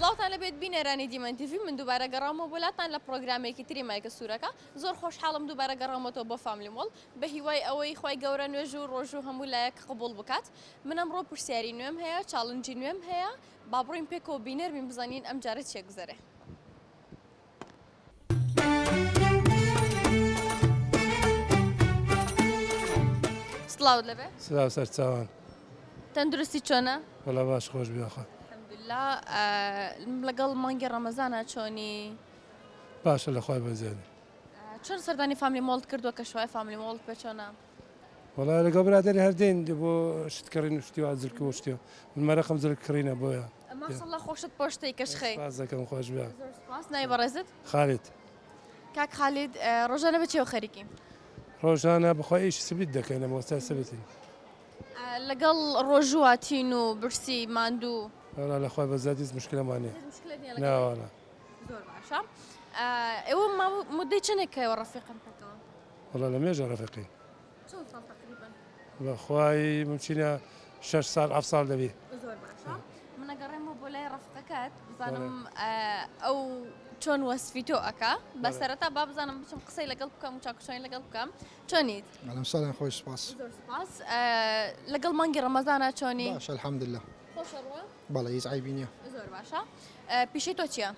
سڵاوتان لەبێت بینێرانی دیمەن تیڤ من دووبارە گەڕامەوە بۆلاتان لە پرۆگرامێکی تری مایکە سوورەکە زۆر خۆشحاڵم دووبارە گەڕامەوە بۆ فاملی مۆڵ بە هیوای ئەوەی خی گەورە نوێژ و ڕۆژ و هەموو لایەک قبول بکات من ئەمڕۆ پرسیاری نوێم هەیە چاڵنجی نوێم هەیە با بڕۆین پێکەوە بینێر بین بزانین ئەم جارە چێ گوزەرێ سڵاوت لەبێ سلااو سەر چاوان تەندروستی چۆنە؟ وەڵا باش خۆش بیاخە الحەمدولیلا لەگەڵ مانگی ڕەمەزانە چۆنی باشە لە خۆی بەزێنی چۆن سەردانی فاملی مۆڵت کردووە کە شوای فاملی مۆڵت پێ چۆنە؟ وەڵا لەگەڵ برادری هەردەین بۆ شتکردن شتی و زلکە و شتی من مەرەقم زلک کڕینە بۆیە ماشەڵڵا خۆشت پۆشتەی کەشخەی باز دەکەم خۆش بیا زۆر سپاس نای بەڕێزت خالید کاک خالید ڕۆژانە بچێوە خەریکی ڕۆژانە بخۆی ئیش سبیت دەکەین لە مۆستا سبیتی لەگەڵ ڕۆژواتین و برسی ماندوو وەڵا لە خۆی بەزادیز مشکلەمانێ ناوانە زۆر باشە ئێوە مدەی چنێکەوە ڕەفیقم پێکەوە وەڵا لە مێژە ڕەفیقی چۆن ساڵ تقریباً بەخوای ممچینە 6 سال 7 سال دەبێ زۆر باشە منە گەڕێمەوە بۆ لای ڕەفقەکەت بزانم ئەو چۆن وەسفی تۆ ئەکا بەسەرەتا با بزانم بچم قسەی لەگەڵ بکەم و چاکوشانی لەگەڵ بکەم چۆنیت؟ ئەلەم ساڵیان خۆش سپاس زۆر سپاس لەگەڵ مانگی ڕەمەزانە چۆنی؟ باش الحەمدلله خۆشە ڕوە؟ بەڵێ هیچ عیبی نییە زۆر باشە پیشەی تۆ چییە؟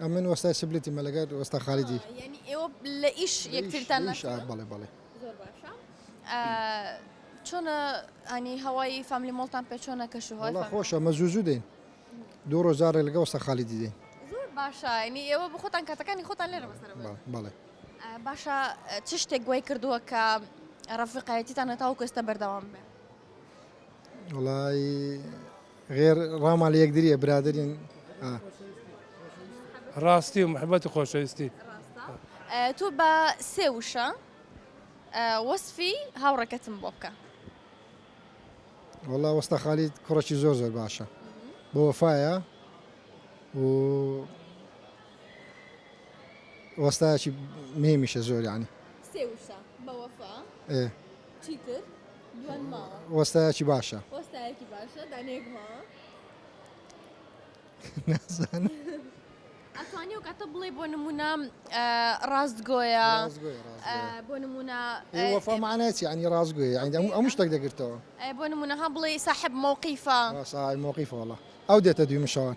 ئەمن وەستای سبلێتی مەلەگەر وەستا خالیدی یعنی ئێوە لە ئیش یەکترتان بەڵێ بەڵێ زۆر باشە چۆنە ئەنی هەوای فاملی مۆڵتان پێ چۆنە کە شوهای وەڵا خۆشە مە زوو دێن دوو ڕۆژارێک لەگە وەستا خالیدی دێن زۆر باشە ینی ئێوە بخۆتان کاتەکانی خۆتان لێرە بەسەر بەڵێ باشە چ شتێک گوای کردووە کە ڕەفیقایەتیتان تاو کەستە بەردەوام بێ وڵی غێر ڕامان لە یەکدریە برادرین ڕاستی و محبەتی خۆشەویستی تۆ بە سێ وشە وەسفی هاوڕەکەتم بۆ بکە وەڵا وەستا خالید کوڕێکی زۆر زۆر باشە بۆ وەفایە و وەستایەکی مهمیشە زۆر یعنی سێ وشە بە وەفا چیتر دوان ماوە وەستایەکی باشە وەستایەکی باشە دانێک ماوە نازانم ئەتوانی و کاتە بڵێ بۆ نمونە ڕاستگۆیە بۆ نمونە وەفا معناتی ینی ڕاستگوێ ئەم شتێک دەگرتەوە بۆ نمونە هەم بڵێ ساحب مووقیفە ساحب مووقیفە وەڵا ئەو دێتە دوی مشەوان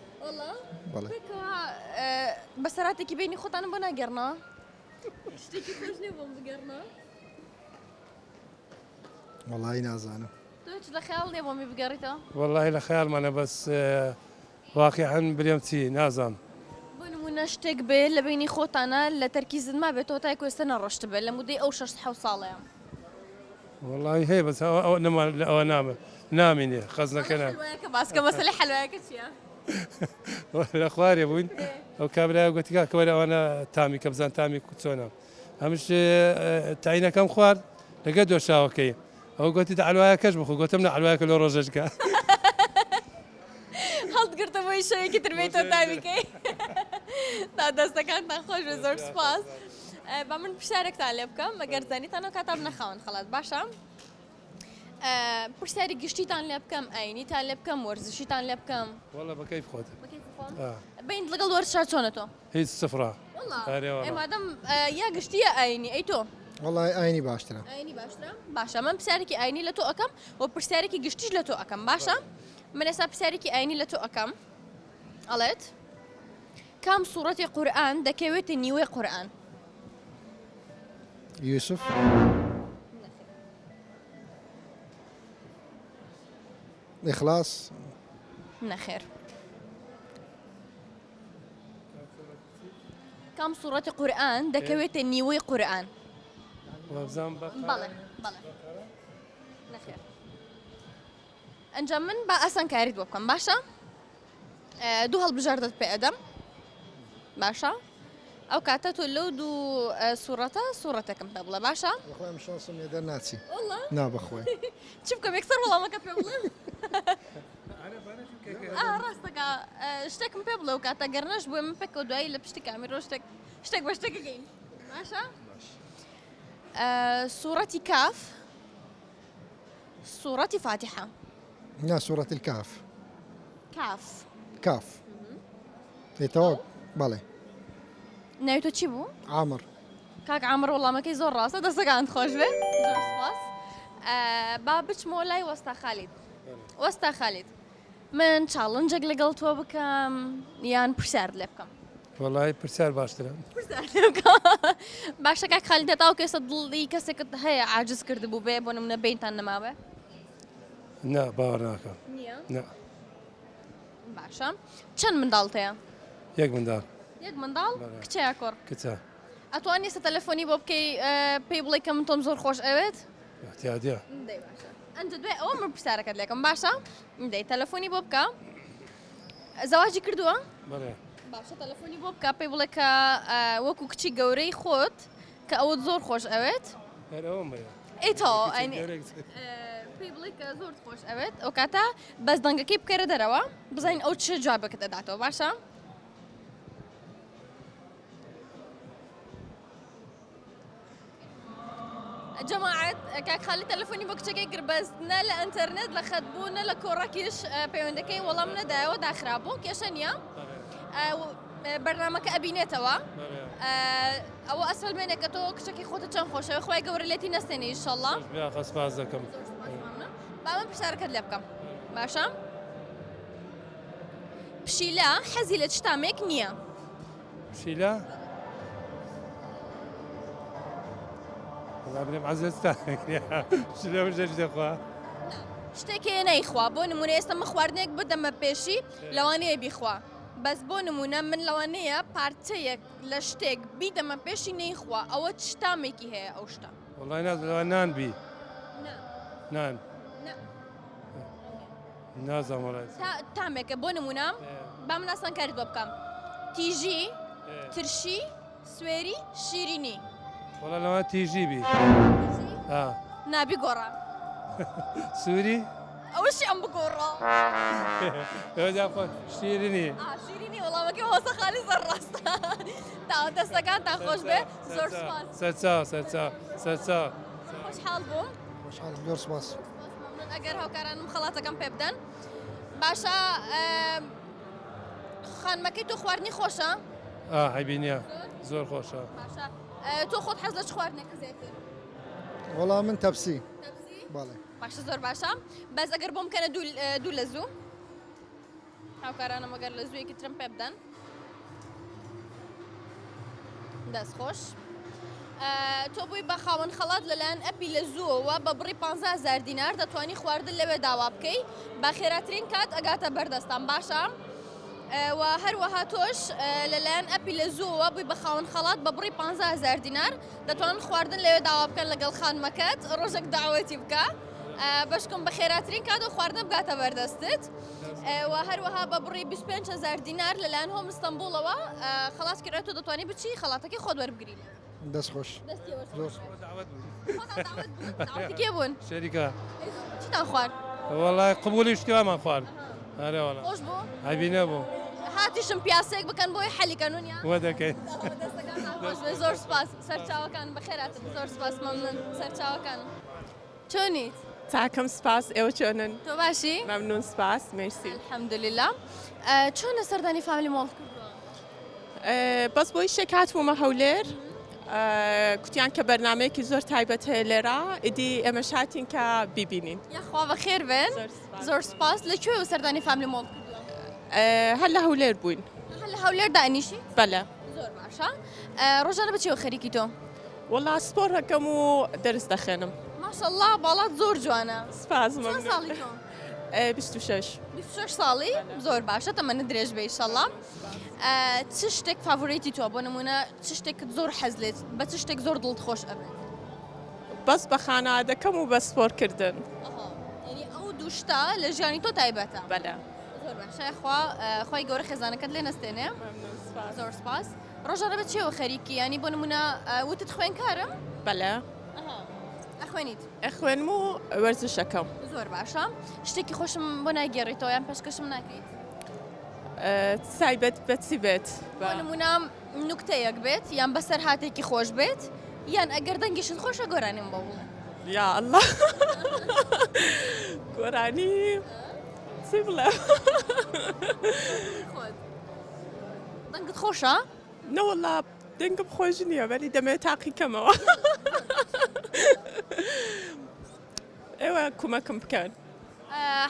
بەڵێ بەسەراتێکی بینی خۆتانم بۆ ناگەڕنا شتێکی خۆش نیە بۆم بگەڕنا وەڵی نازانم تۆ چ لە خەیاڵ نیە بۆمی بگەڕیتەوە وەڵی لە خەیاڵمانە بەس واقعەن برێم چی نازانم بۆ نمونە شتێک بێ لە بینی خۆتانە لە تەرکیزت ما بێت تۆ تای کوێستە نەڕۆشت بێت لە مودەی ئەو 6 ساڵەیە وەڵی هەیە بەس ئەوە نامە نامینێ خەزنەکەە کە باسکە مەسەلەی حەلوایەکە چییە؟ لە خوارێ بووین ئەو کابرای گوتیکا کەوەرە ئەوانە تامی کە بزان تامی چۆنە ئەمش تاینەکەم خوارد لەگە دۆشاوەکەی ئەو گوتی دەعلوایەکەش بخۆ گوتم نە علوایەکە لۆ ڕۆژەشکە هەڵگرتەوەی شەوێکی تربێتەوە تامیکەی تا دەستەکانتان خۆش زۆر سپاس با من پرسیارێکتان لێ بکەم ئەگەر زانیتانەوە کاتام نەخاون خەڵات باشە پرسیاری گشتیتان لێ بکەم ئاینیتان لێ بکەم وەرزشیتان لێ بکەم وەڵا بەکەیف خۆت بین لەگەڵ وەرزشا چۆنە تۆ هیچ سفرا ئێمادەم یا گشتیە ئاینی ئەی تۆ وەڵی ئاینی باشترە ئاینی باشترە باشە من پرسیارێکی ئاینی لە تۆ ئەەکەم و پرسیارێکی گشتیش لە تۆ ئەەکەم باشە من ئێستا پرسیارێکی ئاینی لە تۆ ئەەکەم ئەڵێت کام سوورەتی قورئان دەکەوێتە نیوەی قورئان یوسف ئیخلاص نەخێر کام سوورەتی قورئان دەکەوێتە نیوەی قورئان بەڵێ بەڵێ نەخێر ئەنجام من با ئەسان کاریت بۆ بکەم باشە دوو هەڵبژاردت پێ ئەدەم باشە ئەو کاتە تۆ لەو دوو سوورەتە سوورەتەکەم پێ بڵێ باشە بەخۆم شانسم لێ دەرناچی نا بەخۆی چی بکەم یەکسەر وەڵامەکە پێ بڵێم ڕاستەکە شتێکم پێ بڵێ و کاتە گەرنەش بووە من پێکەوە دوایی لە پشتی کامیرۆ شتێک بە شتێکەکەین باشە سوورەتی کاف سوورەتی فاتحە نا سوورەتی الكهف كاف كاف ئێتەوە بەڵێ ناوی تۆ چی بوو؟ عامر کاک عامر وەڵامەکەی زۆر ڕاستە دەستەکانت خۆش بێ زۆر سپاس با بچمەوە لای وەستا خالید وەستا خالید من چاڵنجێک لەگەڵ تۆ بکەم یان پرسیار لێ بکەم وڵی پرسیار باشترە باشە کاک خالید دێتاو کەسە دڵی کەسێکت هەیە عاجز کرد بوو بێ بۆ نمونە بینتان نەماوێ نا باوەڕ ناکەم نییە نا باشە چەند منداڵت هەیە یەک منداڵ یەک منداڵ کچەیە کوڕ کچە ئەتوانانی سە تەلەفۆنی بۆ بکەی پێی بڵێ کە من تۆم زۆر خۆش ئەوێت احتیادیە ئەنج دوێ ئەوە من پرسیارەکەت لێکم باشە دەی تەلەفۆنی بۆ بکە زەواجی کردووە بەڵێ باشە تەلەفۆنی بۆ بکە پێی بڵێ کە وەکو کچی گەورەی خۆت کە ئەوت زۆر خۆش ئەوێت هەرەوەم بێ ئیتەوە پێی بڵێ کە زۆر خۆش ئەوێت ئەو کاتە بەس دەنگەکەی بکەرە دەرەوە بزانین ئەو چه جوابەکەت دەداتەوە باشە جەماعەت کاک خالید تەلەفۆنی بۆ کچەکەی کرد بەس نە لە ئینتەرنێت لە خەت بوو نە لە کۆڕەکیش پەیوەندەکەی وەڵام نەدایەوە داخرابوو کێشە نییە بەرنامەکە ئەبینێتەوە ئەوە ئەسفەلمێنێک کە تۆ کچەکەی خۆتە چەند خۆشەوە خۆی گەورە لێتی نەستێنی ئینشەڵڵا خەسپاس دەکەم با من پرسیارەکەت لێ بکەم باشە پشیلە حەزی لە چ تامێک نییە پشیلە برێم عەزیزتان پشیلە من ژەش دەخوا شتێکی نەیخوا بۆ نمونە ئێستا من خواردنێک بدەمە پێشی لەوانەیە بیخوا بەس بۆ نمونە من لەوانەیە پارچەیەک لە شتێک بیدەمە پێشی نەیخوا ئەوە چ تامێکی هەیە ئەو شتە وڵی نازەوە نان بی نان نازانم وڵای تامێکە بۆ نمونە با من ئاسانکاریت بۆ بکەم تیژی ترشی سوێری شیرینی وڵا لەوان تیژی بی نابی گۆڕا سووری ئەوەشی ئەم بگۆڕە شیرینی شیرینی وەڵامەکەی هۆسە خالی زەر ڕاستە تا دەستەکانتان خۆش بێ زۆر سپاس سەرچاو خۆشحاڵ بووم خۆشحاڵ زۆر سپاس ئەگەر هاوکارانم خەڵاتەکەم پێ بدەن باشە خانمەکەی تۆ خواردنی خۆشە هەیبینە زۆر خۆشە باشە تۆ خۆت حەز لە چ خواردنێک زیاتر وەڵام من تەپسی بەڵێ باشە زۆر باشە بەس ئەگەر بۆم بکەنە دوو لە زوو هاوکارانم ئەگەر لە زوویەکی ترم پێ بدەن دەست خۆش تۆ بووی بە خاوەن خەڵات لەلایەن ئەپی لە زووەوە بە بڕی 15,000 دینار دەتوانی خواردن لەوێ داوا بکەی بە خێراترین کات ئەگاتە بەردەستان باشە و هەروەها تۆش لەلایەن ئەپی لە زووەوە بووی بە خاوەن خەڵات بە بڕی 15,000 دینار دەتوانن خواردن لەوێ داوا بکەن لەگەڵ خانمەکەت ڕۆژێک داوەتی بکە بەشکم بە خێراترین کات و خواردن بگاتە بەردەستت و هەروەها بە بڕی 25,000 دینار لەلایەن هۆم ئستەمبوڵەوە خلاص کردێت و دەتوانی بچی خەڵاتەکەی خۆت وەربگری دەست خۆش کێ بوون شەریکە چیتان خوارد وڵای قبولی شتیوامان خوارد هەرێ وڵا خۆش بوو هەبینە بوو هاتیشم پیاسێک بکەن بۆی حەلیکەنونیا وە دەکەین زۆر سپاس سەرچاوەکان بەخێراتن زۆر سپاس مەمنون سەرچاوەکان چۆنیت؟ تاکەم سپاس ئێوە چۆنن؟ تۆ باشی؟ مەمنون سپاس مرسی الحەمدولله چۆنە سەردانی فامیلی مۆڵ کردووە؟ بەس بۆی شتێک هاتوومە هەولێر کوتیان کە بەرنمەیەکی زۆر تایبەت هەیە لێرە ئیدی ئێمەش هاتین کە بیبینین یاخوا بەخێر بن زۆر سپاس لەکوێ و سەردانی فامیلی مۆڵ کردووە؟ هەر لە هەولێر بووین هەر لە هەولێر دانیشی؟ بەلە زۆر باشە ڕۆژانە بچێوە خەریکی تۆ؟ وەڵا سپۆر هەکەم و دەرس دەخێنم ماشەڵڵا باڵات زۆر جوانە سپاس چەند مەمنون ساڵی تۆ؟ 26 26 ساڵی زۆر باشە تەمەنە درێژ بێ ئیشەڵڵا چ شتێک فاڤۆریتی تۆ بۆ نمونە چ شتێکت زۆر حەز لێت بە چ شتێک زۆر دڵت خۆش ئەبێت بەس بە خانەوادەکەم و بە سپۆرکردن یعنی ئەو دوو شتە لە ژیانی تۆ تایبەتە بەلە زۆر باشە خۆی گەورە خێزانەکەت لێ نەستێنێ زۆر سپاس ڕۆژانە بە چێوە خەریکی ینی بۆ نمونە وتت خوێنکارم بەلە ئەخوێنیت ئەخوێنم و وەرزشەکەم زۆر باشە شتێکی خۆشم بۆ ناگێڕیتەوە یان پێشکەشم ناکەیت سایبەت بەچی بێت بۆ نمونە نوکتەیەک بێت یان بەسەر هاتێکی خۆش بێت یان ئەگەر دەنگیشت خۆشە گۆرانیم بۆ بڵێ یا الله گۆرانی چی بڵێ دەنگت خۆشە؟ نەوەڵا دەنگم خۆش نییە بەری دەمەوێت تاقی کەمەوە ئێوە کومەکم بکەن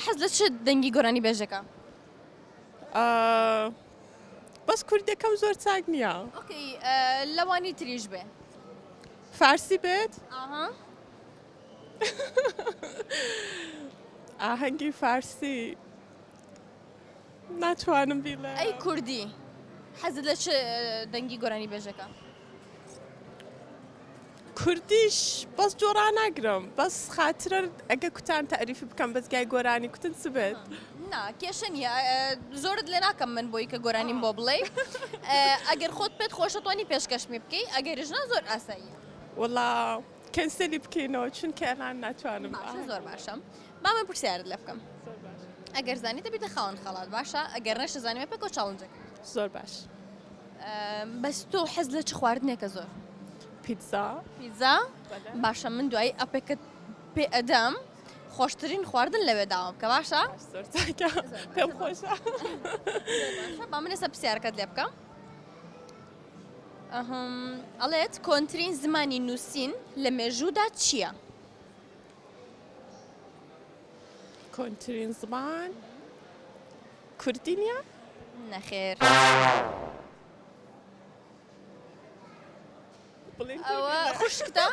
حەز لە چ دەنگی گۆرانی بێژەکە؟ بەس کوردەکەم زۆر چاک نییە ئۆکەی لەوانی تریش بێ فارسی بێت ئاها ئاهەنگی فارسی ناتوانم بیڵێ ئەی کوردی حەزت لە چ دەنگی گۆرانی بێژەکە؟ کوردیش بەس جۆران ناگرم بەس خاترە ئەگە کوتان تەعریفی بکەم بەزگای گۆرانی کوتن چ بێت نا کێشە نییە زۆرت لێ ناکەم من بۆی کە گۆرانیم بۆ بڵێ ئەگەر خۆت پێت خۆشە توانی پێشکەشمی بکەی ئەگەریش نا زۆر ئاساییە وەڵا کەنسەلی بکەینەوە چونکە ئەلان ناتوانم باشە زۆر باشە با من پرسیارت لێ بکەم ئەگەر زانی دەبیتە خاوەن خەڵات باشە ئەگەر نەشە زانیمە پێکۆ چاڵنجەکە زۆر باش بەس تۆ حەز لە چ خواردنێکە زۆر پیتزا پیتزا باشە من دوایی ئەپێکت پێ ئەدەم خۆشترین خواردن لەوێ داوام کە باشە زۆر چاکە پێم خۆشە با من ێستا پرسیارەکەت لێ بکەم ئەڵێت کۆنترین زمانی نووسین لە مێژوودا چییە؟ کۆنترین زمان کوردی نییە؟ نەخێر بڵێن ئەوە خوشکتە؟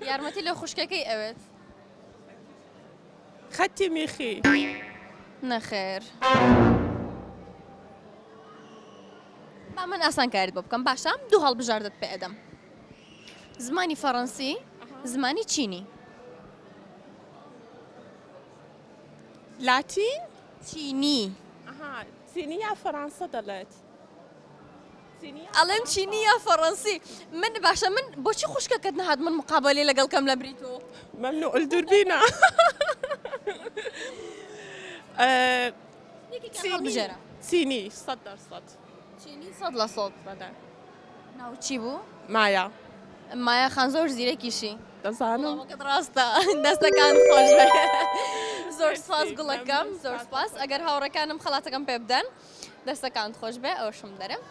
یارمەتی لە خوشکەکەی ئەوێت خەتی میخی نەخێر با من ئاسان کاریت بۆ بکەم باشە دوو هەڵبژاردت پێ ئەدەم زمانی فەڕەنسی زمانی چینی لاتین؟ چینی چینی یا فەڕەنسە دەڵێت ئەڵێم چینی یا فەڕەنسی من باشە من بۆچی خوشکەکەت نەهات من مقابلەی لەگەڵ کەم لە بریتۆ ممنوع الدوربینە هەڵبژێرە چینی 100% چینی 100% ناو چی بوو؟ مایا مایە خان زۆر زیرەکیشی دەزانم وەڵامەکەت ڕاستە دەستەکان خۆش بێ زۆر سپاس گوڵەکەم زۆر سپاس ئەگەر هاوڕەکانم خەڵاتەکەم پێ بدەن دەستەکان خۆش بێ ئەوشم دەرم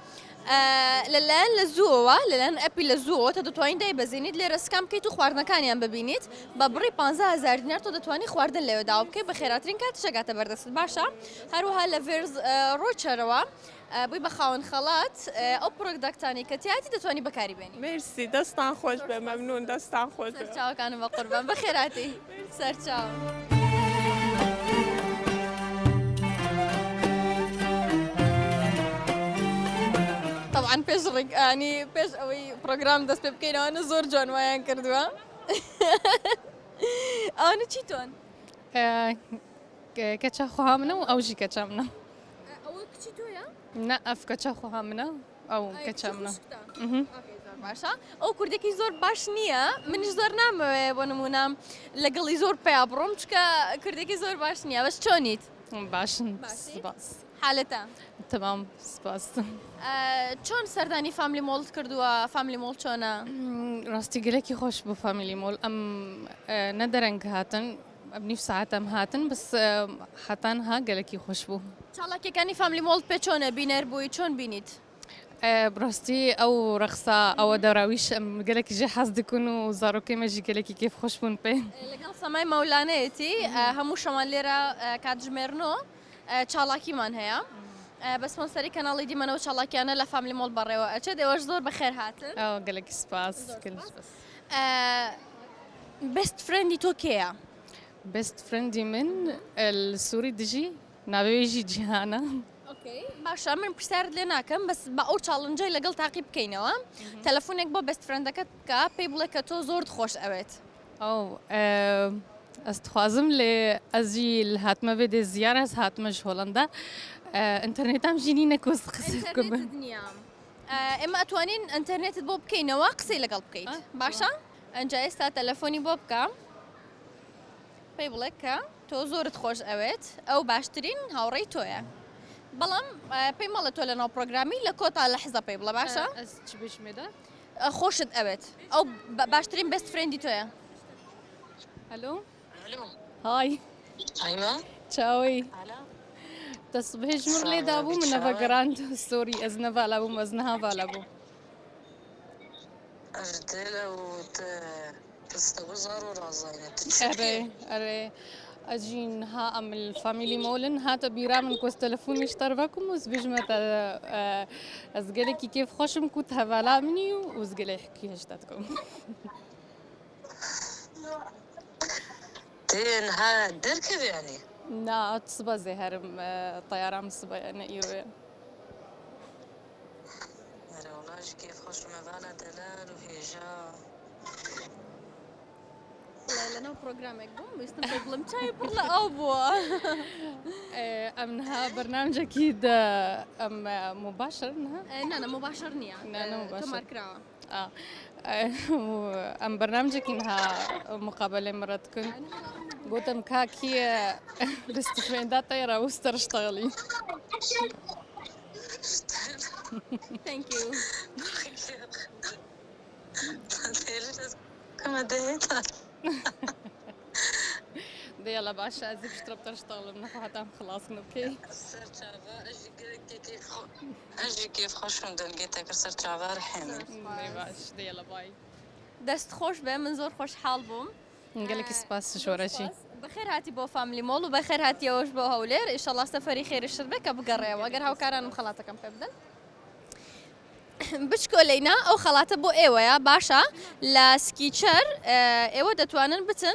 لەلایەن لە زووەوە لەلایەن ئەپی لە زووەوە تۆ دەتوانین دایبەزینیت لێرە سکام بکەیت و خواردنەکانیان ببینیت بە بڕی 15000 دینار تۆ دەتوانانی خواردن لەوێ داوا بکەیت بە خێراترین کاتیشەکاتە بەردەست باشە هەروەها لە ڤێرز ڕۆچەرەوە بووی بە خاوەن خەڵات ئەو پرۆداکتانی کە تیاتی دەتوانی بەکاری بێنی مرسی دەستان خۆش بێ مەمنون دەستان خۆش بێ سەرچاوەکانم بە قوربان بە خێراتی سەرچاو طبعا پێش ڕێگانی پێش ئەوەی پرۆگرام دەست پێ بکەینەوەنە زۆر جوانوایان کردووە ئەوانە چی تۆن؟ کەچە خۆها منە و ئەوژی کەچە منە ئەوە کچی تۆیە؟ نە ئەف کەچە خۆها منە ئەو کەچە منە باشە ئەو کوردێکی زۆر باش نییە منیش زۆر نامەوێ بۆ نمونام لەگەڵی زۆر پیا بڕۆم چکە کوردێکی زۆر باش نییە بەس چۆنیت؟ باشن سپاس حالەتە؟ تەمام سپاس چۆن سەردانی فامیلی مۆڵت کردووە فامیلی مۆڵ چۆنە؟ ڕاستی گەلێکی خۆش بوو فامیلی مۆڵ ئەم نەدەرەنگ هاتن ئەبنیف ساعتم هاتن بەس هاتانها گەلێکی خۆش بوو چاڵاکیەکانی فامیلی مۆڵت پێ چۆنە بینەر بووی چۆن بینیت؟ بڕاستی ئەو ڕەخسا ئەوە دەراویش گەلێکی ژێ حەز دکن و زارۆکەی مەژی گەلێکی کێف خۆش بوون پێ لەگەڵ سەمای مەولانەیەتی هەموو شەمان لێرە کاتژمێرنەوە چاڵاکیمان هەیە بە سپۆنسەری کەناڵی دیمەنەوە چاڵاکیانە لە فامیلی مۆڵ بەڕێوە ئەچێت ئێوەش زۆر بەخێر هاتن گەلێکی سپاس بێست فرێندی تۆ کێیە؟ بێست فرێندی من سووری دژی ناوێژی جیهانە باشە من پرسیارت لێ ناکەم بەس بە ئەو چاڵنجەی لەگەڵ تاقی بکەینەوە تەلەفۆنێک بۆ بێست فرێندەکەت بکە پێی بڵێ کە تۆ زۆر خۆش ئەوێت ئەو ئەس دخوازم لێ ئەزی هاتمە بێ دێ زیار هەز هاتمەش هۆڵندا ئینتەرنێتام ژینی نەکۆست قسە بکەم ئێمە ئەتوانین ئینتەرنێتت بۆ بکەینەوە قسەی لەگەڵ بکەیت باشە؟ ئەنجا ئێستا تەلەفۆنی بۆ بکە پێی بڵێ کە تۆ زۆرت خۆش ئەوێت ئەو باشترین هاوڕێی تۆیە بەڵام پێی مەڵە تۆ لەناو پرۆگرامی لە کۆتا لە حەزە پێی بڵە باشە؟ چ بشمێدا؟ خۆشت ئەوێت ئەو باشترین بێست فرێندی تۆیە هەلو هاي أيوة چاوی تصبح جمر لي دابو من نفا جراند سوري أزنا فالابو أزنها فالابو أجدل تستوي ضرورة زينة أري أجين ها أم الفاميلي مولن ها تبيرا من كوس تلفون يشتربكم وزبجمة أزجلي كيف خوشم كنت هفالا مني وزجلي حكي هشتاتكم تين ها دركب يعني نا تصبا زي هرم طيارة مصبا يعني إيرويا والله كيف خوش مبانا دلال وهيجا والله لنا برنامج بوم يستنبط لهم شاي بالله أبوه أمنها برنامج أكيد أم مباشر إنها نانا مباشر نيا نانا مباشر. كمار كراوة أم برنامجك إنها مقابلة مرات كنت قلت أم كاكي رستفين دا طيرة وستر اشتغلي ثانك يو كما دهيتا دي يلا باشا أزيب اشتربت اشتغل من نفوها خلاص أوكي سرچاوا اجي كيف خوشم دلقيتك سرچاوا رحمن دي باش دي يلا باي دست خوش به من زور خوش حال بوم نقلك سباس شورشي بخير هاتي بو فاملي مول وبخير هاتي وش بو هولير ان شاء الله سفري خير الشربك بقريه واقر هاو كاران مخلاطه كم بدل بشكو لينا او خلاطه بو ايوه يا باشا لا سكيتشر ايوه دتوانن بتن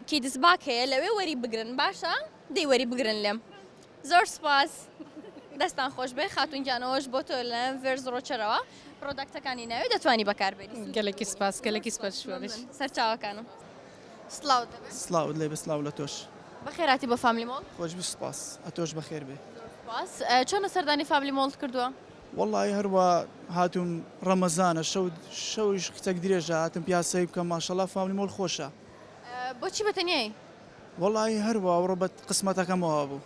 كي دسباك هي لو وري بقرن باشا دي وري بقرن لم زور سباس دستان خوش به خاتون جانوش بو تو لم ورز رو چروا برودكت كاني ناوي دتواني بكار بدي قلك سباس شورشي سرچاو كانو سلاو سلاو لي بسلاو لتوش بخير هاتي بو فاملي مول خوش بسباس اتوش بخير به باس چۆن سەردانی فاملی مۆڵت کردووە؟ والله هەروە هاتووم ڕەمەزانە شەویش کچەک درێژە هاتم پیاسەی بکەم ماشەڵڵا فاملی مۆڵ خۆشە بۆچی بەتەنیایی؟ والله هەروە ئەوڕۆ بە قسمەتەکەمەوە بوو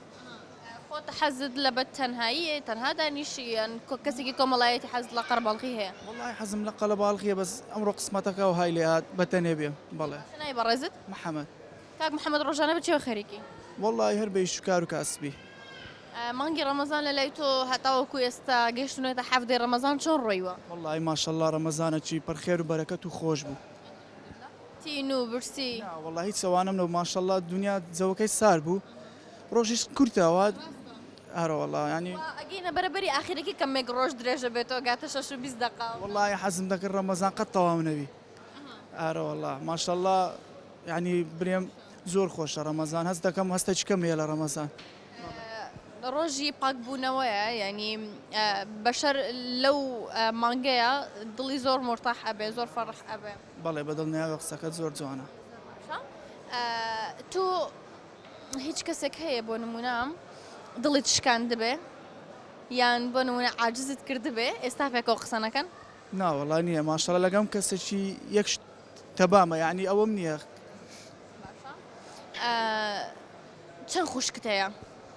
خۆتە حەزت لە بە تەنهایی تەنها دانیشی یان کەسێکی کۆمەڵایەتی حەزت لە قەرباڵغی هەیە؟ والله حەزم لە قەلەباڵغیە بەس ئەمڕۆ قسمەتەکە و های لێ هات بەتەنێ بێ بەڵێ نای بەڕێزت؟ محەممەد کاک محەممەد ڕۆژانە بچێوە خەریکی؟ والله هەر بەی شکار و کاسبی مانگی ڕەمەزان لە لای تۆ هەتاوەکو ئێستا گەشتونێتە حەفدەی ڕەمەزان چۆن ڕۆیوە؟ والله ماشەڵڵا ڕەمەزانەکی پەرخێر و بەرەکەت و خۆش بوو تین و برسی والله هیچ سەوانم لەو ماشەڵڵا دنیا جەوەکەی سار بوو ڕۆژیش کورتەوە هەرە والله ینی ئەگەینە بەرەبەری ئاخیرەکە کەمێک ڕۆژ درێژە بێتەوە گاتە 6 و 20 دقیقە والله حەزم دەکرد ڕەمەزان قەت تەواو نەبی ئارە والله ماشەڵڵا ینی برێم زۆر خۆشە ڕەمەزان هەست دەکەم هەستە چکەم هەیە لە ڕەمەزان ڕۆژی پاکبوونەوەیە ینی بەشەر لەو مانگەیە دڵی زۆر مرتاح ئەبێ زۆر فەڕح ئەبێ بەڵێ بەدڵ نیاوە قسەکەت زۆر جوانە تۆ هیچ کەسێک هەیە بۆ نمونام دڵی تشکان دەبێ یان بۆ نمونە عاجزت کرد بێ ئێستا پێکەوە قسە نەکەن ناوەڵا نییە ماشەڵە لەگەم کەسێکی یەک تەبامە یعنی ئەوەم نییە چەند خوشکت هەیە؟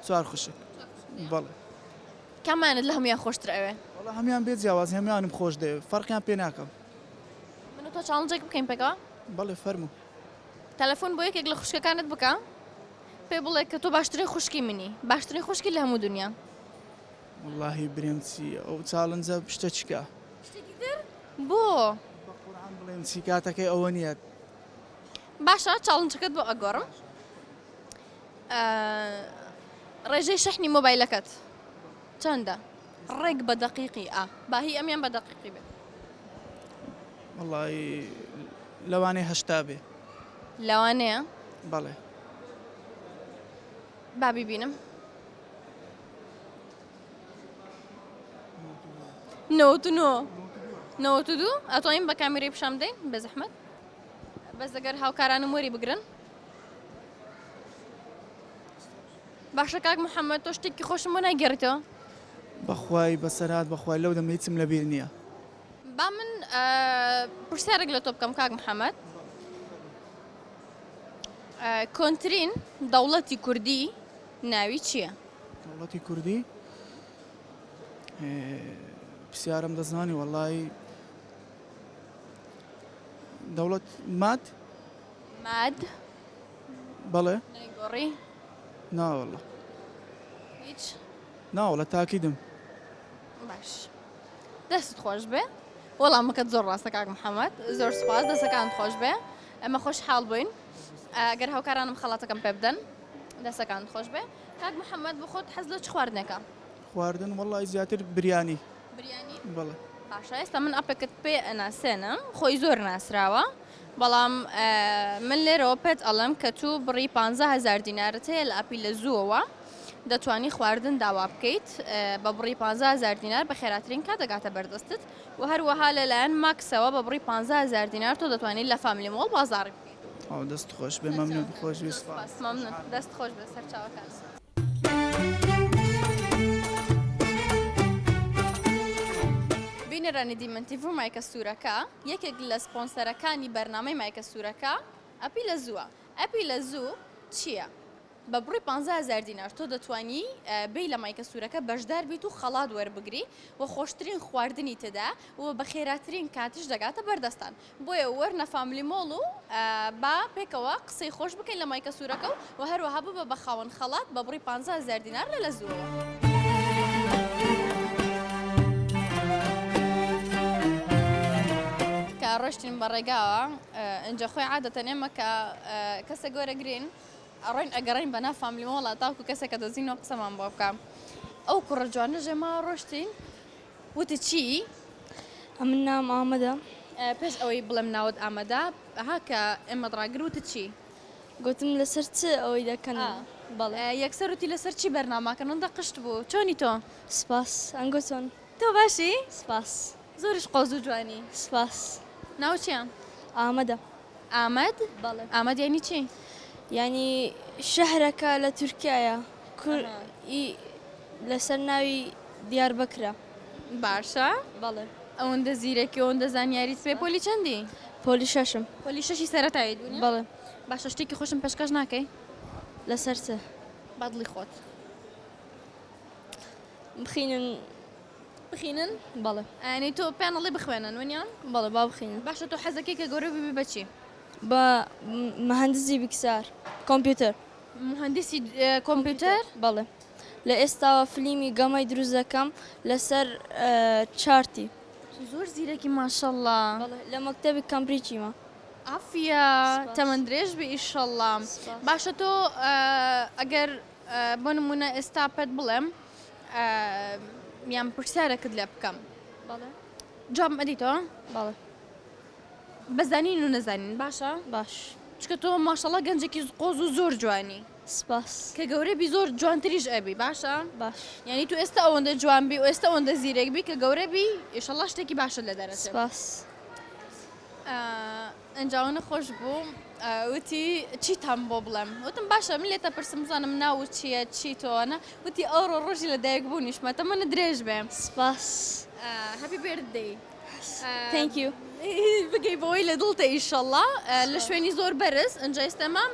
چوار خوشک بەڵێ کامانت لە هەمویان خۆشتر ئەوێ؟ وڵا هەمیان بێ جیاواز هەمیانم خۆش دەوێ فەرقیان پێ ناکەم من و تۆ چاڵنجێک بکەین پێکەوە؟ بەڵێ فەرموو تەلەفۆن بۆ یەکێک لە خوشکەکانت بکە پێ بڵێ کە تۆ باشترین خوشکی منی باشترین خوشکی لە هەموو دنیا واللهی برێم چی ئەو چاڵنجە شتە چکە شتێکی تر؟ بۆ؟ بەقورعان بڵێم چی کاتەکەی ئەوە نییە باشە چاڵنجەکەت بۆ ئەگۆڕم ڕێژەی شەحنی مۆبایلەکەت چەندە؟ ڕێک بە دەقیقی باهی ئەمیان بە دەقیقی بێت واللهی لەوانەیە هەشتا بێ لەوانەیە؟ بەڵێ با بیبینم نەوەت و دوو ئەتوانین بە کامیرەی پیشام دەین بە زەحمەت بەس ئەگەر هاوکارانم وەری بگرن باشە کاک محەممەد تۆ شتێکی خۆشم بۆ ناگەڕێتەوە بەخوای بەسەرات بەخوای لەو دەمە هیچم لەبیر نییە با من پرسیارێک لە تۆ بکەم کاک محەممەد کۆنترین دەوڵەتی کوردی ناوی چییە؟ دەوڵەتی کوردی پرسیارم دەزانی وەڵی دەوڵەت ماد ماد بەڵێ نەیگۆڕی ناوەڵە هیچ ناوەڵە تاکیدم باش دەست خۆش بێ وەڵامەکەت زۆر ڕاستە کاک محەممەد زۆر سپاس دەسەکان خۆش بێ ئەمە خۆش حاڵ بووین ئەگەر هاوکارانم خەڵاتەکەم پێ بدەن دەسەکان خۆش بێ کاک محەممەد بۆ خۆت حەز لە چ خواردنێکە خواردن وەڵی زیاتر بریانی بریانی بەڵێ باشە ئێستا من ئەپێکت پێ ئەناسێنم خۆی زۆر ناسراوە بەڵام من لێرەوە پێت ئەڵم کە تو بڕی 15,000 دینارت هەیە لە ئەپی لە زووەوە دەتوانی خواردن داوا بکەیت بە بڕی 15,000 دینار بە خێراترین کات دەگاتە بەردەستت و هەروەها لەلایەن ماکسەوە بە بڕی 15,000 دینار تۆ دەتوانیت لە فامیلی مۆڵ بازاڕی بکەیت. ئەو دەست خۆش بێ مەمنون خۆش ویست مەمنون دەست خۆش بە سەرچاوەکان. بینەرانی دیمەنتیڤ و مایکە سوورەکە یەکێک لە سپۆنسەرەکانی بەرنامەی مایکە سوورەکە ئەپی لە زووە. ئەپی لە زوو چییە؟ بە بڕی 15,000 دینار تۆ دەتوانی بێی لە مایکە سوورەکە بەشدار بیت و خەڵات وەربگری و خۆشترین خواردنی تدا و بە خێراترین کاتیش دەگاتە بەردەستان بۆیە وەرنە فامیلی مۆڵ و با پێکەوە قسەی خۆش بکەین لە مایکە سوورەکە و هەروەها ببە بە خاوەن خەڵات بە بڕی 15,000 دینار لە زووەوە. کە ڕۆشتین بە ڕێگاوە ئەنجە خۆی عادەتەن ئێمە کە کەسە گۆرەگرین ئەڕۆین ئەگەڕین بەنا فامیلی مۆڵە تاوکو کەسێکە دەزینەوە قسەمان بۆ بکەم. ئەو کوڕە جوانە ژێمە ڕۆشتین وتی چی؟ من نام ئامادە پێش ئەوەی بڵێم ناوت ئامادە ها کە ئێمە ڕاگر وتە چی؟ گوتم لەسەر چ ئەوەی دەکەن بەڵێ یەکسەر وتی لەسەر چی بەرناماکەن ئەوەندە قشت بوو چۆنی تۆ؟ سپاس ئەنگۆتۆن تۆ باشی؟ سپاس زۆرش قۆز و جوانی سپاس ناو چیان؟ ئامادە ئامەد؟ بەڵێ ئامەد یانی چی؟ ینی شەهرەکە لە تورکایە لەسەر ناوی دیاربەکرە باشە؟ بەڵێ ئەوەندە زیرەکی ئەوەندە زانیاریت پێ پۆلی چەندی؟ پۆلی شەشم پۆلی شەشی سەرەتایی دوونی؟ بەڵێ باشە شتێکی خۆشم پێشکەش ناکەی؟ لەسەر چ بەدڵی خۆت بخینن بەڵێ ئەنی تۆ پێنەڵی بخوێنن وەنیان؟ بەڵێ با بخینن باشە تۆ حەزەکەی کە گەورە ببی بەچی؟ بە مەهەندسی بکسار کۆمپیوتەر مهندسی کۆمپیوتەر؟ بەڵێ لە ئێستاوە فلیمی گەمەی دروست دەکەم لەسەر چارتی زۆر زیرەکی ماشەڵڵا لە مەکتەبی کەمبریجیمە ئافیا تەمەند درێژ بە ئیشەڵڵا باشە تۆ ئەگەر بۆ نمونە ئێستا پێت بڵێم میان پرسیارەکەت لێ بکەم جواب ئەدیتەوە؟ بەڵێ بەزانین و نەزانین باشە؟ باش چکە تۆ ماشەڵڵا گەنجێکی قۆز و زۆر جوانی سپاس کە گەورەبی زۆر جوانتریش ئەبی باشە؟ باش یعنی تو ئێستا ئەوەندە جوانبی و ئێستا ئەوەندە زیرێکبی کە گەورەبی ئێشەڵا شتێکی باشە لە دەرەچێت سپاس ئەنجاوە خۆش بوو وتی چیتان بۆ بڵێم وتم باشە من لێتە پرسم بزانم ناوت چییە چی تۆوانە وتی ئەوڕۆ ڕۆژی لە دایک بوونیشمەتە منە درێژ بێم سپاس هەپی بێرددەی تhank you بگەی بەوەی لە دڵتە ئیشەڵڵا لە شوێنی زۆر بەرز ئەنج ئێستەمە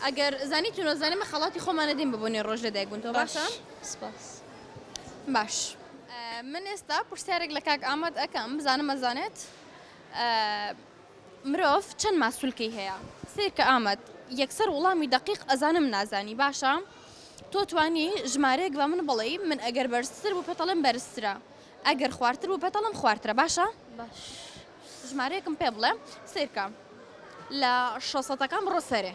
ئەگەر زانیت و نەزانێمە خەڵاتی خۆمانە دێن ببوونی ڕۆژ لە دایک بوون تۆ باشە؟ سپاس باش من ئێستا پرسیارێک لە کاک ئامەد ئەەکەم بزانم ئەزانێت مرۆڤ چەند ماسوولکەی هەیە سیر کە ئامەد یەکسەر وەڵامی دقیق ئەزانم نازانی باشە تۆ توانی ژمارەیەک بە من بڵێ من ئەگەر بەرزتر بوو پێتەڵم بەرزترە ئەگەر خواردتر بوو پێتەڵم خواردترە باشە؟ باش ژمارەیەکم پێ بڵێ سیرکە لە 600ەکان بڕۆ سەرێ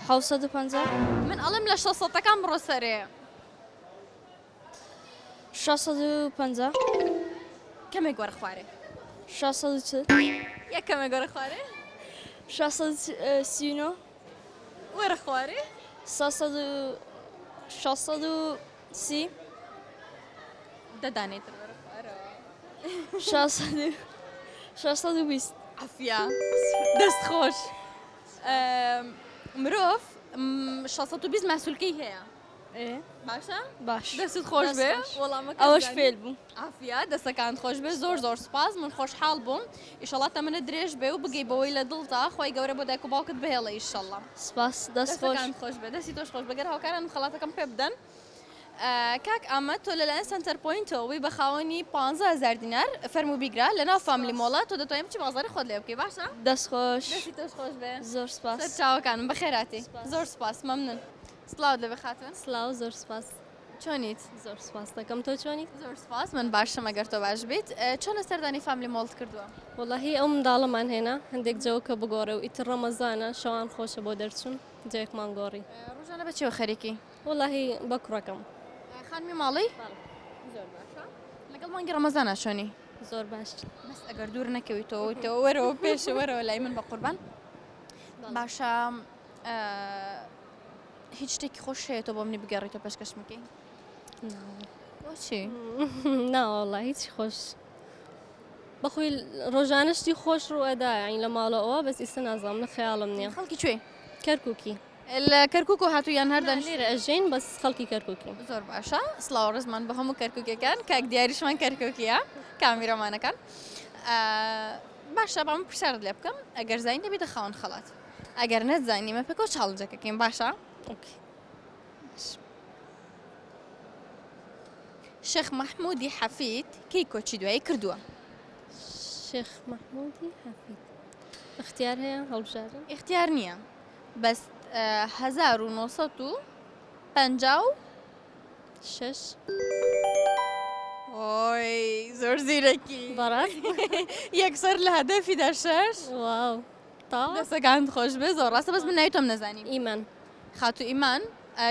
750 من ئەڵم لە 600ەکان بڕۆ سەرێ 650 کەمێک وەرە خوارێ 640 یەکەمێک وەرە خوارێ 639 وەرە خوارێ 630 دەدانێتر وەرە خوارەوە 620 عافیا دەست خۆش مرۆڤ 620 ماسوولکەی هەیە باشە؟ باش دەست خۆش بێ ئەوەش فێل بوو ئافیا دەستەکان خۆش بێ زۆر زۆر سپاس من خۆشحاڵ بووم ئیشەڵا تەمەنە درێژ بێ و بگەی بەوەی لە دڵتا خۆی گەورە بۆ دایک و باوکت بهێڵە ئیشەڵا سپاس دەست خۆش دەستەکان خۆش بێ دەستی تۆش خۆش بەگەر هاوکاران خەڵاتەکەم پێ بدەن کاک ئامەد تۆ لەلایەن سنتەر پۆینتەوەی بە خاوەنی 15,000 دینار فەرمو بیگرا لەناو فامیلی مۆڵە تۆ دەتوانێت بچی بازاڕی خۆت لێ بکەی باشە؟ دەست خۆش دەستی تۆش خۆش بێ زۆر سپاس چاوەکانم بەخێراتی زۆر سپاس مەمنون سڵاو لەبێ خاتون سلااو زۆر سپاس چۆنیت زۆر سپاس دەکەم تۆ چۆنی زۆر سپاس من باشم ئەگەر تۆ باش بیت چۆن لە سەردانی فامیلی مۆڵت کردووە وڵی ئەو منداڵەمان هێنا هەندێک جەوە کە بگۆڕێ و ئیتر ڕەمەزانە شەوان خۆشە بۆ دەرچوون جەیەکمان گۆڕی ڕۆژانە بەچێوە خەریکی وڵی بە کوڕەکەم خانمی ماڵی لەگەڵ مانگی ڕەمەزانە چۆنی زۆر باش بەس ئەگەر دوور نەکەویتەوە وەرەوە پێشە وەرەوە لای من بە قوربان باشە هیچ شتێکی خۆش هەیە تۆ بۆ منی بگەڕیتەوە پێشکەشمەکەی بۆچی ناوەڵی هیچی خۆش بەخۆی ڕۆژانشتی خۆش ڕوئەدا عین لە ماڵەوە بەس ئیستا نازانم لە خەیاڵم نییە خەڵکی کوێ کەرکووکی لە کەرکک و هاتوویان هەردەن لێرە ئەژین بەس خەڵکی کەرکووکی زۆر باشە سڵاو ڕزمان بە هەموو کەرکووکەکان کاک دیاریشمان کەرکووکیە کامیرەمانەکان باشە بەم پرسیارت لێ بکەم ئەگەر زین دەبێتە خاوەن خەڵات ئەگەر نەتزانانی مە پێکەوە چاڵنجەکەکەین باشە شێخ مەحموودی حەفید کەی کۆچی دوایی کردووە شێخ مەحموودی حەفید اختیار هەیە هەڵبژارن اختیار نییە بەس 1956 ئۆی زۆر زیرەکی بەڕاست یەکسەر لە هەدەفیدا 6 واو تا دەسەکان خۆش بێ زۆر ڕاستە بەس من ناوی تۆم نەزانیم ئیمان خاتو ئیمان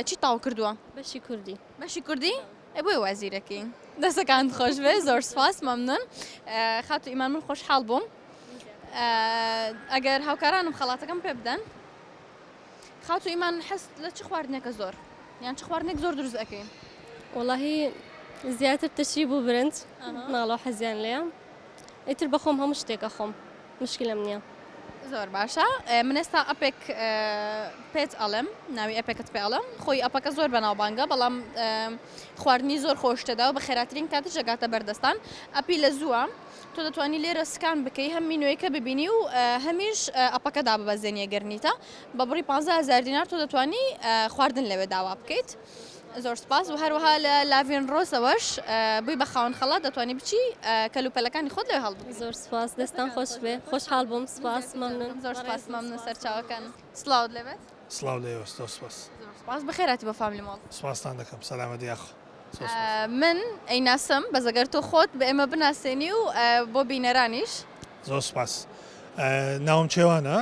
چی تاو کردووە بەشی کوردی بەشی کوردی بۆی وازیرەکەی دەسەکان خۆش بێ زۆر سپاس مەمنون خاتو ئیمان من خۆشحاڵ بووم ئەگەر هاوکارانم خەڵاتەکەم پێ بدەن خاتو ئیمان حەست لە چ خواردنێکە زۆر یان چ خواردنێک زۆر دروست ئەەکەین وڵی زیاتر تەشی بوو برنج ماڵەوە حەزیان لێە ئیتر بەخۆم هەموو شتێکە خۆم مشکلم نییە زۆر باشە من ئێستا ئەپێک پێت ئەڵم ناوی ئەپێکت پێ ئەڵم خۆی ئەپەکە زۆر بەناوبانگە بەڵام خواردنی زۆر خۆشتەدا و بە خێراترین کاتە ژەگاتە بەردەستان ئەپی لە زووە تۆ دەتوانانی لێرە سکان بکەی هەم مینوەیەکە ببینی و هەمیش ئەپەکەدا ببەزێنیە گەرنیتە بە بڕی 15,000 دینار تۆ دەتوانی خواردن لەوێ داوا بکەیت زۆر سپاس و هەروەها لە لاڤین ڕۆسەوەش بووی بە خاوەن خەڵات دەتوانانی بچی کەلوپەلەکانی خۆت لێ هەڵبگری زۆر سپاس دەستان خۆش بێ خۆشحاڵ بووم سپاس مەمنون زۆر سپاس مەمنون سەرچاوەکان سڵاوت لەبێت سلااو لێوەستۆ سپاس سپاس بەخێراتی بە فامیلی مۆڵ سپاسان دەکەم سەلامەتی یاخۆ من ئەیناسم بەزەگەر تۆ خۆت بە ئێمە بناسێنی و بۆ بینەرانیش زۆر سپاس ناوم چێوانە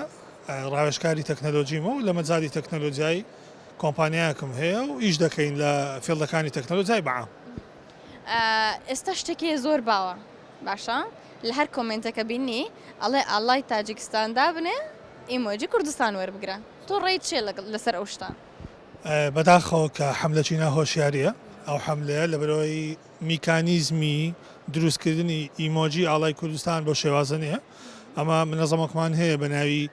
ڕاوێژکاری تەکنەلۆجیمە و لە مەجای تەکنەلۆجیای کۆمپانیایەکم هەیە و ئیش دەکەین لە فێڵدەکانی تەکنەلۆجیای بەعام ئێستا شتێکی زۆر باوە باشە لە هەر کۆمنتەکە بینی ئەڵێ ئاڵای تاجیکستاندا بنێ ئیمۆجی کوردستان وەربگرە تۆ ڕێیت چێ لەسەر ئەو شتان بەداخەوە کە حملەی ناهۆشیاریە ئەو حملەیە لە بەرەوەی میکانیزمی دروستکردنی ئیمۆجی ئاڵای کوردستان بۆ شێوازە نیە ئەمە منەظەمەکمان هەیە بە ناوی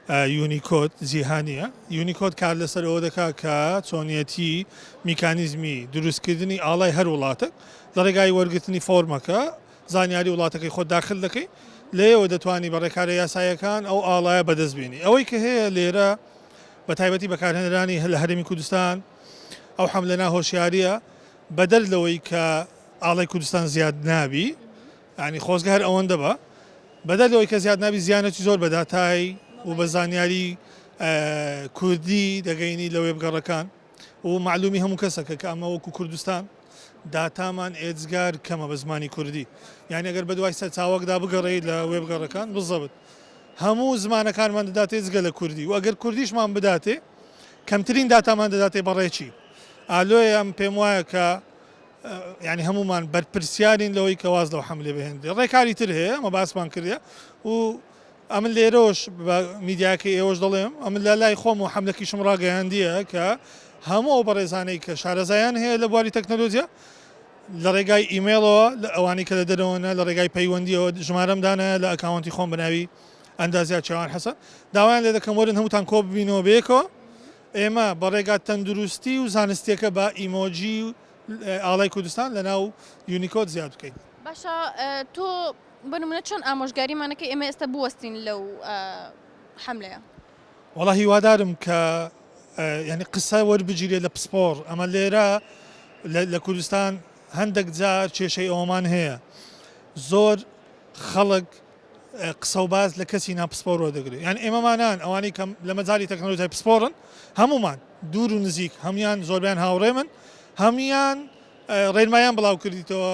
یونیکۆد جیهانیە یونیکۆد کار لەسەر ئەوە دەکات کە چۆنیەتی میکانیزمی دروستکردنی ئاڵای هەر وڵاتێک لە ڕێگای وەرگرتنی فۆرمەکە زانیاری وڵاتەکەی خۆت داخل دەکەی لێەوە دەتوانی بە ڕێکارە یاسایەکان ئەو ئاڵایە بەدەستبێنی ئەوەی کە هەیە لێرە بە تایبەتی بەکارهێنەرانی لە هەرێمی کوردستان ئەو حملە ناهۆشیاریە بەدەر لەوەی کە ئاڵای کوردستان زیاد نابی ینی خۆزگە هەر ئەوەندە بە بەدەر لەوەی کە زیاد نابی زیانەتی زۆر بەداتایی و بە زانیاری کوردی دەگەینی لە وێبگەڕەکان و معلومی هەموو کەسەکە کە ئەمە وەکو کوردستان داتامان ئێجگار کەمە بە زمانی کوردی یعنی ئەگەر بەدوای سەرچاوەکدا بگەڕێیت لە وێبگەڕەکان بزەبت هەموو زمانەکانمان دەداتێ جگە لە کوردی و ئەگەر کوردیشمان بداتێ کەمترین داتامان دەداتێ بەڕێکی ئالۆی ئەم پێم وایە کە ینی هەمومان بەرپرسیارین لەوەی کە واز لەو حملێ بهێنێ ڕێکاری تر هەیە ئەمە باسمان کردە و ئەمن لێرەوەش بە میدیاکە ئێوەش دەڵێم ئەمن لە لای خۆم و حملەکیشم ڕاگەیاندیە کە هەموو ئەو بەڕێزانەی کە شارەزایان هەیە لە بواری تەکنەلۆجیا لە ڕێگای ئیمێلەوە لە ئەوانی کە لە دەرەوەنە لە ڕێگای پەیوەندیەوە ژمارەمدانە لە ئەکاونتی خۆم بناوی ئەندازیات چێوان حەسەن داوایان لێ دەکەم وەرن هەمووتان کۆ ببینەوە بێکەوە ئێمە بە ڕێگات تەندروستی و زانستیەکە بە ئیمۆجی ئاڵای کوردستان لە ناو یونیکۆد زیاد بکەین باشە تۆ بنمونە چۆن ئامۆژگاریمانەکە ئێمە ئێستا بوەستین لەو حملەیە وەڵا هیوادارم کە ینی قسە وەربگیرێت لە پسپۆر ئەمە لێرە لە کوردستان هەندێک جار کێشەی ئەومان هەیە زۆر خەڵک قسە و باز لە کەسی ناپسپۆرەوە دەگرێت یان ئێمەمانان ئەوانەی کەم لە مەجای تەکنۆلۆژیای پسپۆرن هەمومان دوور و نزیک هەمیان زۆربیان هاوڕێ من هەمیان ڕێنمایان بڵاو کردیتەوە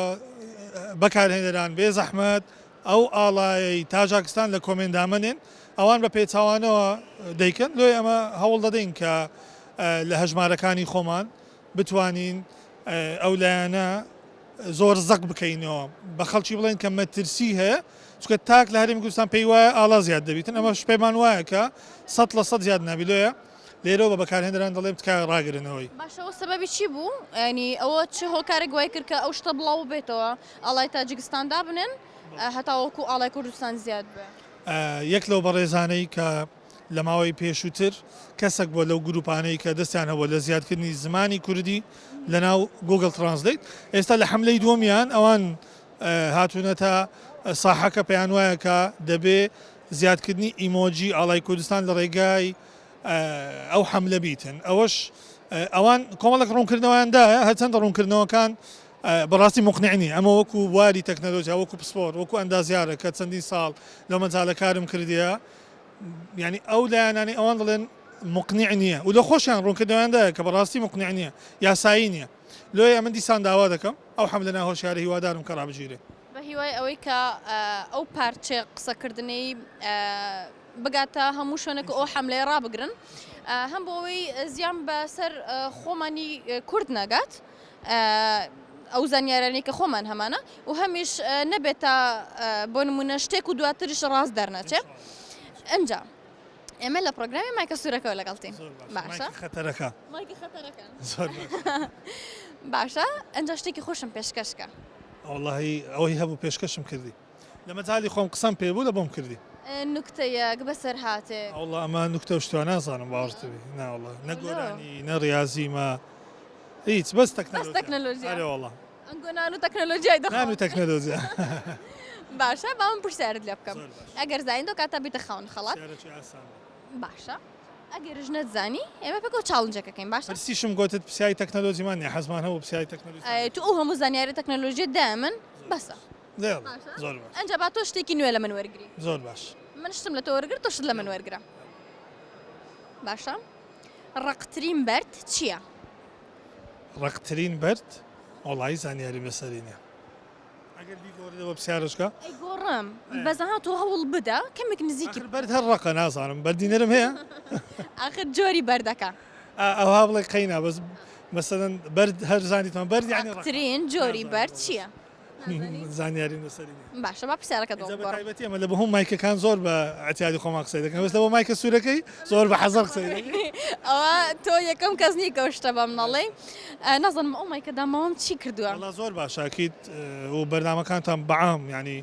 بەکارهێنەران بێ زەحمەت ئەو ئاڵایی تاژاکستان لە کۆمێندامەنێن ئەوان بە پێچاوانەوە دەیکەن لۆی ئەمە هەوڵ دەدەین کە لە هەژمارەکانی خۆمان بتوانین ئەو لایەنە زۆر زەق بکەینەوە بە خەڵکی بڵێن کە مەترسی هەیە چکە تاک لە هەرێمی کوردستان پێی وایە ئاڵا زیاد دەبیتن ئەمە پێمان وایە کە 100% زیاد نابی لۆیە لێرەوە بە بەکارهێنەران دەڵێم تکای ڕاگرنەوەی باشەوە سەبەبی چی بوو ینی ئەوە چه هۆکارێک گوای کرد کە ئەو شتە بڵاو بێتەوە ئاڵای تاجیکستاندا بنێن هەتاوەکو ئاڵای کوردستان زیاد بێ یەک لەو بەڕێزانەی کە لە ماوەی پێشووتر کەسێک بۆ لەو گروپانەی کە دەستیان هەبوو لە زیادکردنی زمانی کوردی لە ناو گوگل ترانسلیت ئێستا لە حملەی دووەمیان ئەوان هاتوونە تا ساحەکە پێیان وایە کە دەبێ زیادکردنی ئیمۆجی ئاڵای کوردستان لە ڕێگای ئەو حملە بیتن ئەوەش ئەوان کۆمەڵک ڕوونکردنەوەیاندایە هەرچەندە ڕوونکردنەوەکان بەڕاستی مقنعینی ئەمە وەکو واری تەکنەلۆژیا وەکو پسپۆر وەکو ئەندازیارە کە چەندین ساڵ لەو مەجالە کارم کردیە ینی ئەو لایەنانی ئەوان دەڵێن مقنع نییە و لە خۆشیان ڕوونکردنەوەیاندایە کە بەڕاستی مقنع نییە یاسایی نییە لۆی ئەمە دیسان داوا دەکەم ئەو حملە ناهۆشیارە هیوادارم کە ڕابژیرێ بە هیوای ئەوەی کە ئەو پارچێ قسەکردنەی بگاتە هەموو شوێنێک ئەو حملەیە ڕابگرن هەم بۆ ئەوەی زیان بەسەر خۆمانی کورد ناگات ئەو زانیارانەی کە خۆمان هەمانە و هەمیش نەبێتە بۆ نمونە شتێک و دواتریش ڕاست دەرنەچێ ئەنجا ئێمە لە پرۆگرامی مایکە سوورەکەەوە لەگەڵتین باشە خەتەرەکە مایکی خەتەرەکان باشە ئەنجا شتێکی خۆشم پێشکەشکە واللهی ئەوەی هەبوو پێشکەشم کردی لە مەجای خۆم قسەم پێبوو لە بۆم کردی نوکتەیەک بەسەر هاتێ والله ئەمە نوکتە شتوان نازانم باوەڕتەوی ناوەڵە نەگۆرانی نە ریاضیمە هیچ بەس تەکنەلۆژیا والله ئەنگۆنان و تەکنەلۆژیای نان و تەکنەلۆژیا باشە باوم پرسیارت لێ بکەم ئەگەر زانین دۆ کاتە بیتە خاون خەڵات باشە ئەگەرش نەتزانی ئێمە پێکەوە چاڵنجەکەکەین باشە پرسیشم گوتت پرسیای تەکنەلۆژیمان نیە حەزمان هەبوو پرسیای تەکنەلۆژی تو ئەو هەموو زانیاری تەکنەلۆژیە دامن بەسە زۆر باش ئەنجا با تۆ شتێکی نوێ لە من وەرگری زۆر باش من شتم لە تۆ وەرگر تۆ شت لە من وەرگرە باشە ڕقترین بەرد چییە؟ ڕقترین بەرد وڵی زانیاری بەسەرینە ئەگەر بیگۆڕیەوە پرسیارشکە ئەیگۆڕم بەزەها تۆ هەوڵ بدە کەمێک نزیکی بەرد هەر ڕقە نازانم بەردینەرم هەیە آخر جۆری بەردەکە ئەوها بڵێ قەینا بەس مەسەن بەرد هەر زانیتمان بەرد یعنی ڕقترین جۆری بەرد چییە؟ زانیاری بەسەرینە باشە با پرسیارەکە تایبەتی ئەمە لە بە هەموو مایکەکان زۆر بە ئەتیادی خۆمان قسەی دەکەن بەس لەوە مایکە سوورەکەی زۆر بە حەزەر قسەی ئەوە تۆ یەکەم کەس نیکە شتە بەم نەڵێ نازانم ئەو مایکە داماوەم چی کردووە زۆر باشاکیت و بەرنامەکانتان بەعام ینی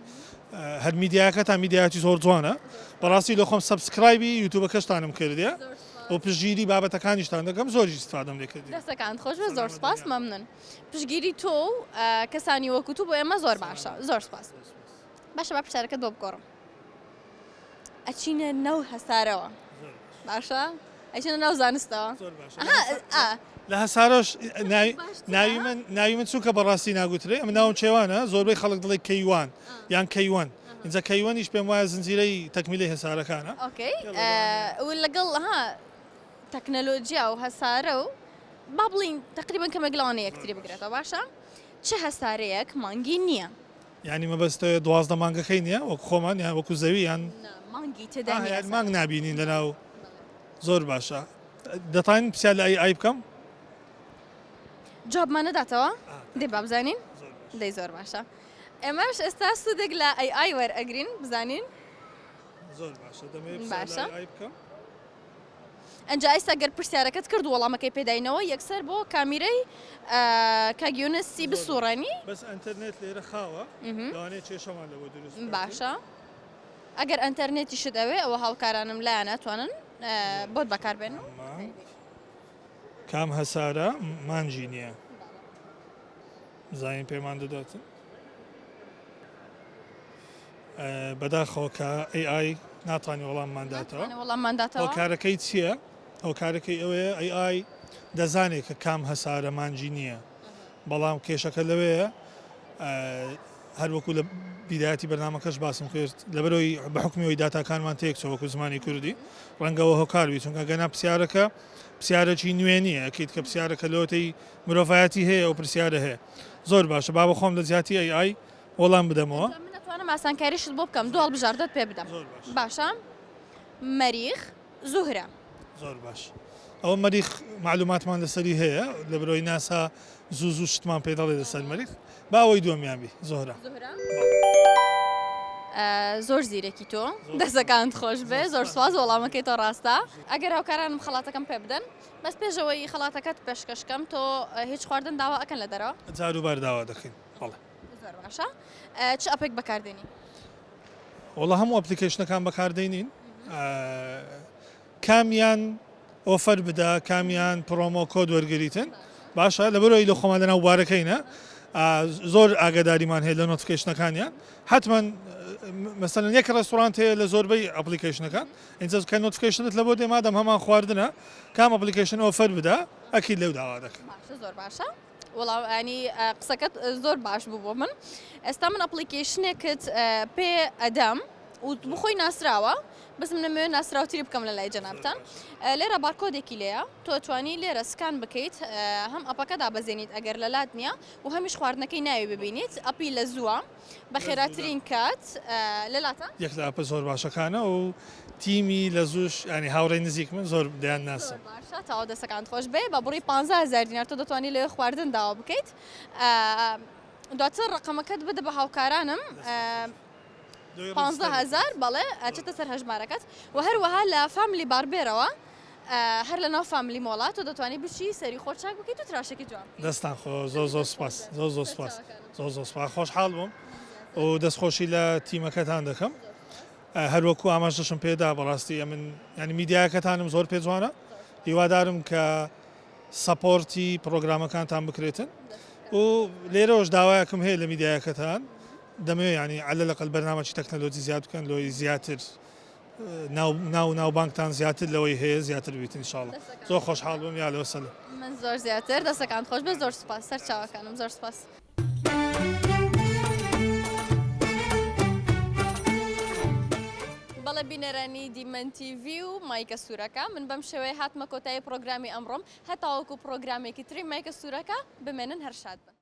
هەر میدیاکەتان میدیاتی زۆر جوانە بەڕاستی لە خۆم سەبسکرایبی یوتیوبەکەشتانم کردیە و پشگیری بابەتەکانیشتان دەکەم زۆری استفادەم لێ کردی دەستەکانت خۆش بە زۆر سپاس مەمنن پشگیری تۆ و کەسانی وەکو تو بۆ ئێمە زۆر باشە زۆر سپاس باشە با پرسیارەکەت بۆ بگۆڕم ئەچینە نەو هەسارەوە باشە ئەچینە ناو زانستەوە لە هەسارۆش ناوی من چووکە بەڕاستی ناگوترێ ئەمە ناوم چێوانە زۆربەی خەڵک دڵی کەیوان یان کەیوان اینجا کەیوانیش پێم وایە زنجیرەی تەکمیلی هەسارەکانە ئۆکەی لەگەڵ تەکنەلۆجیا و هەسارە و با بڵین تقریبان کەمە گڵاوانە یەکتری بگرێتەوە باشە چه هەسارەیەک مانگی نییە ینی مەبەستەوە 12 مانگەکەی نییە وەکو خۆمان یان وەکو زەوی یان مانگی تێدا مانگ نبینین لەناو زۆر باشە دەتوانین پرسیار لە ئای بکەم جوابمان نەداتەوە دێ با بزانین دەی زۆر باشە ئێمەش ئێستا سوودێک لە ئای وەرئەگرین بزانین زۆر باشە دەمێ ئای بکەم ئەنجا ئێستا گەر پرسیارەکەت کرد وەڵامەکەی پێداینەوە یەکسەر بۆ کامیرەی کاگیۆنسی بسوڕانی بەس ئەنتەرنێت لێرە خاوە لەوانەیە کێشەمان لەوە دروست باشە ئەگەر ئەنتەرنێتی شت ئەوێ ئەوە هاوکارانم لایە ناتوانن بۆت بەکاربێن کام هەسارە مانجی نییە زانین پێمان دەداتن بەداخەوە کە AI ناتوانانی وەڵاممانداتەوە هۆکارەکەی چییە؟ هۆکارەکەی ئەوەیە AI دەزانێت کە کام هەسارە مانجی نییە بەڵام کێشەکە لەوەیە هەروەکو لە بیدایەتی بەرنامەکەش باسم کرد لەبەرەوەی بەحکمیەوەی داتاکانمان تێکچەوە وەکو زمانی کوردی ڕەنگەوە هۆکاروی چونکە گەنا پرسیارەکە پرسیارەکی نوێ نییە ئەکەیت کە پرسیارەکە لەوەتەی مرۆڤایەتی هەیە و پرسیارە هەیە زۆر باشە با بە خۆم لە زیاتی ئەی وەڵام بدەمەوە من دەتوانم ئاسانکاریشت بۆ بکەم دوڵ بژاردەت پێ بدەم باشە مەریخ زوهرە زۆر باش ئەوە مەریخ معلوماتمان لەسەری هەیە لە برۆی ناسا زوو شتمان پێ دەڵێ لەسەر مەریخ با ئەوەی دووەمیانبی زۆرە زۆر زیرەکی تۆ دەستەکانت خۆش بێ زۆر سواز وەڵامەکەی تۆ ڕاستە ئەگەر هاوکارانم خەڵاتەکەم پێ بدەن بەس پێشەوەی خەڵاتەکەت پێشکەشکەم تۆ هیچ خواردن داوا ئەکەن لە دەرەوە جاروبار داوا دەکەین بەڵێ زۆر باشە چ ئەپێک بەکاردێنی وڵە هەموو ئەپلیکیشنەکان بەکاردێنین کامیان ئۆفەر بدا کامیان پرۆمۆ کۆد وەرگریتن باشە لەبەرەوەی لە خۆمان لەناو بوارەکەینە زۆر ئاگاداریمان هەیە لە نۆتیفیکیشنەکانیان حتمما مثلەن یەک ڕێستۆرانت هەیە لە زۆربەی ئەپلیکیشنەکان اینجا کە نۆتیفیکیشنت لە بۆ دێمادەم هەمان خواردنە کام ئەپلیکیشن ئۆفەر بدا ئەکید لەو داوا دەکەن زۆر باشە وەڵامی قسەکەت زۆر باش بوو بۆ من ئێستا من ئەپلیکیشنێکت پێ ئەدەم و بخۆی ناسراوە بەس من نەمەوێت ناسراوتری بکەم لە لای جەنابتان لێرە بارکۆدێکی لێیە تۆ توانی لێرە سکان بکەیت هەم ئەپەکە دابەزێنیت ئەگەر لە لات نییە و هەمیش خواردنەکەی ناوی ببینیت ئەپی لە زووە بە خێراترین کات لە لاتە یەک لە ئەپە زۆر باشەکانە و تیمی لە زووش ینی هاوڕێی نزیک من زۆر دەیان ناسم باشە تاوا دەستەکان خۆش بێ بە بڕی 15,000 دینار تۆ دەتوانانی لێ خواردن داوا بکەیت دواتر ڕقەمەکەت بدە بە هاوکارانم 15,000 بەڵێ ئەچێتە سەر هەژمارەکەت و هەروەها لە فامیلی باربێرەوە هەر لە ناو فامیلی مۆڵات و دەتوانانی بچی سەری خۆ چاک بکەیت و تراشێکی جوان دەستان خۆ زۆر سپاس زۆر سپاس زۆر سپاس خۆشحاڵ بووم و دەستخۆشی لە تیمەکەتان دەکەم هەروەکو ئاماژەشم پێدا بەڕاستی من ینی میدیاکەتانم زۆر پێ جوانە هیوادارم کە سەپۆرتی پرۆگرامەکانتان بکرێتن و لێرەوەش داوایەکم هەیە لە میدیاکەتان دەمەوێت ینی علە لەقل بەرنامەی تەکنەلۆجی زیاد بکەن لۆی زیاتر ناو بانکتان زیاتر لەوەی هەیە زیاتر بیتن ئینشاڵڵا زۆر خۆشحاڵ بووم یا لەوە سەلە من زۆر زیاتر دەستەکان خۆش بێ زۆر سپاس سەر چاوەکانم زۆر سپاس بەڵێ بینەرانی دیمەن TV و مایکە سوورەکە من بەم شێوەیە هاتمە کۆتایی پرۆگرامی ئەمڕۆم هەتاوەکو پرۆگرامێکی تری مایکە سوورەکە بمێنن هەر شاد بن